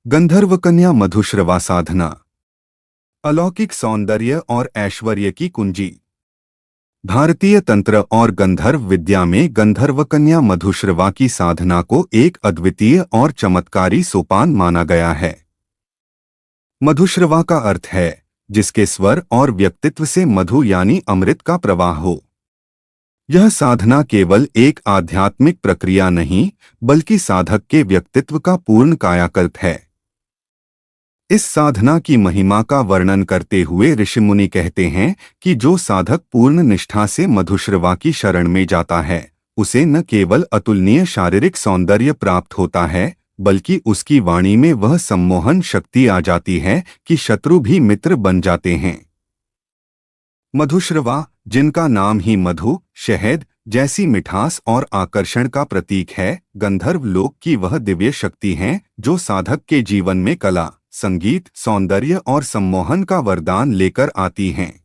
गंधर्व कन्या मधुश्रवा साधना। अलौकिक सौंदर्य और ऐश्वर्य की कुंजी। भारतीय तंत्र और गंधर्व विद्या में गंधर्व कन्या मधुश्रवा की साधना को एक अद्वितीय और चमत्कारी सोपान माना गया है। मधुश्रवा का अर्थ है जिसके स्वर और व्यक्तित्व से मधु यानी अमृत का प्रवाह हो। यह साधना केवल एक आध्यात्मिक प्रक्रिया नहीं बल्कि साधक के व्यक्तित्व का पूर्ण कायाकल्प है। इस साधना की महिमा का वर्णन करते हुए ऋषिमुनि कहते हैं कि जो साधक पूर्ण निष्ठा से मधुश्रवा की शरण में जाता है उसे न केवल अतुलनीय शारीरिक सौंदर्य प्राप्त होता है बल्कि उसकी वाणी में वह सम्मोहन शक्ति आ जाती है कि शत्रु भी मित्र बन जाते हैं। मधुश्रवा, जिनका नाम ही मधु, शहद जैसी मिठास और आकर्षण का प्रतीक है, गंधर्व लोक की वह दिव्य शक्ति है जो साधक के जीवन में कला, संगीत, सौंदर्य और सम्मोहन का वरदान लेकर आती हैं।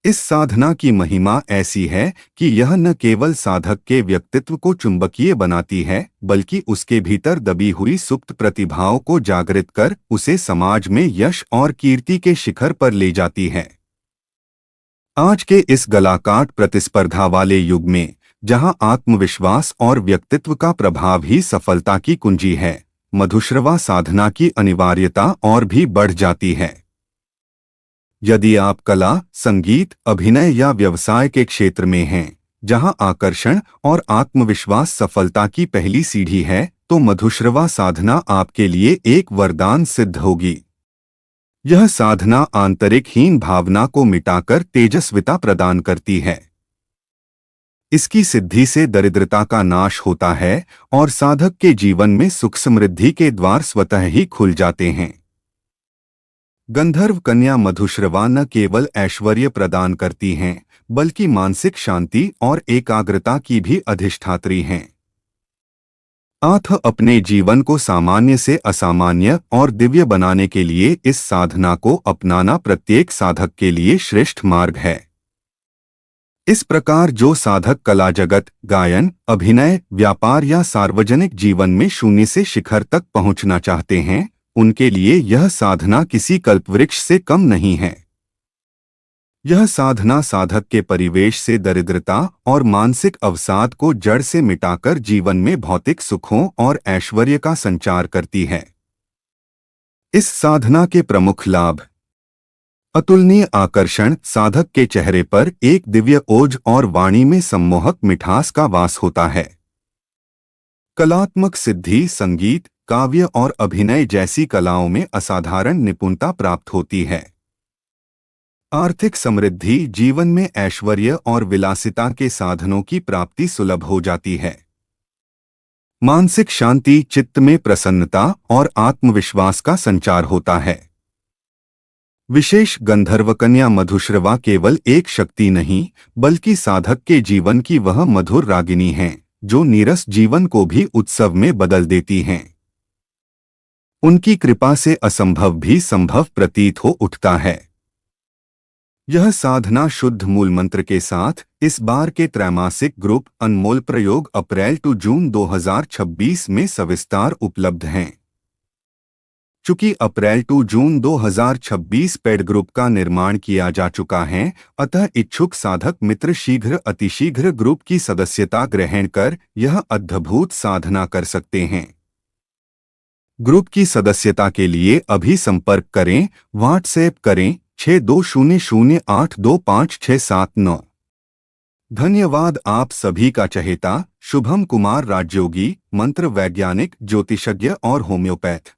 इस साधना की महिमा ऐसी है कि यह न केवल साधक के व्यक्तित्व को चुंबकीय बनाती है बल्कि उसके भीतर दबी हुई सुप्त प्रतिभाओं को जागृत कर उसे समाज में यश और कीर्ति के शिखर पर ले जाती है। आज के इस गलाकाट प्रतिस्पर्धा वाले युग में जहां आत्मविश्वास और व्यक्तित्व का प्रभाव ही सफलता की कुंजी है, मधुश्रवा साधना की अनिवार्यता और भी बढ़ जाती है। यदि आप कला, संगीत, अभिनय या व्यवसाय के क्षेत्र में हैं, जहां आकर्षण और आत्मविश्वास सफलता की पहली सीढ़ी है, तो मधुश्रवा साधना आपके लिए एक वरदान सिद्ध होगी। यह साधना आंतरिक हीन भावना को मिटाकर तेजस्विता प्रदान करती है। इसकी सिद्धि से दरिद्रता का नाश होता है और साधक के जीवन में सुख समृद्धि के द्वार स्वतः ही खुल जाते हैं। गंधर्व कन्या मधुश्रवा न केवल ऐश्वर्य प्रदान करती हैं बल्कि मानसिक शांति और एकाग्रता की भी अधिष्ठात्री हैं। आप अपने जीवन को सामान्य से असामान्य और दिव्य बनाने के लिए इस साधना को अपनाना प्रत्येक साधक के लिए श्रेष्ठ मार्ग है। इस प्रकार जो साधक कला जगत, गायन, अभिनय, व्यापार या सार्वजनिक जीवन में शून्य से शिखर तक पहुंचना चाहते हैं, उनके लिए यह साधना किसी कल्पवृक्ष से कम नहीं है। यह साधना साधक के परिवेश से दरिद्रता और मानसिक अवसाद को जड़ से मिटाकर जीवन में भौतिक सुखों और ऐश्वर्य का संचार करती है। इस साधना के प्रमुख लाभ: अतुलनीय आकर्षण, साधक के चेहरे पर एक दिव्य ओज और वाणी में सम्मोहक मिठास का वास होता है। कलात्मक सिद्धि, संगीत, काव्य और अभिनय जैसी कलाओं में असाधारण निपुणता प्राप्त होती है। आर्थिक समृद्धि, जीवन में ऐश्वर्य और विलासिता के साधनों की प्राप्ति सुलभ हो जाती है। मानसिक शांति, चित्त में प्रसन्नता और आत्मविश्वास का संचार होता है। विशेष गंधर्व कन्या मधुश्रवा केवल एक शक्ति नहीं बल्कि साधक के जीवन की वह मधुर रागिनी है जो नीरस जीवन को भी उत्सव में बदल देती हैं। उनकी कृपा से असंभव भी संभव प्रतीत हो उठता है। यह साधना शुद्ध मूल मंत्र के साथ इस बार के त्रैमासिक ग्रुप अनमोल प्रयोग अप्रैल टू जून 2026 में सविस्तार उपलब्ध हैं। चूंकि अप्रैल टू जून 2026 पेड ग्रुप का निर्माण किया जा चुका है, अतः इच्छुक साधक मित्र शीघ्र अतिशीघ्र ग्रुप की सदस्यता ग्रहण कर यह अद्भुत साधना कर सकते हैं। ग्रुप की सदस्यता के लिए अभी संपर्क करें, व्हाट्सएप करें 6200825679। धन्यवाद। आप सभी का चहेता शुभम कुमार राजयोगी, मंत्र वैज्ञानिक, ज्योतिषज्ञ और होम्योपैथ।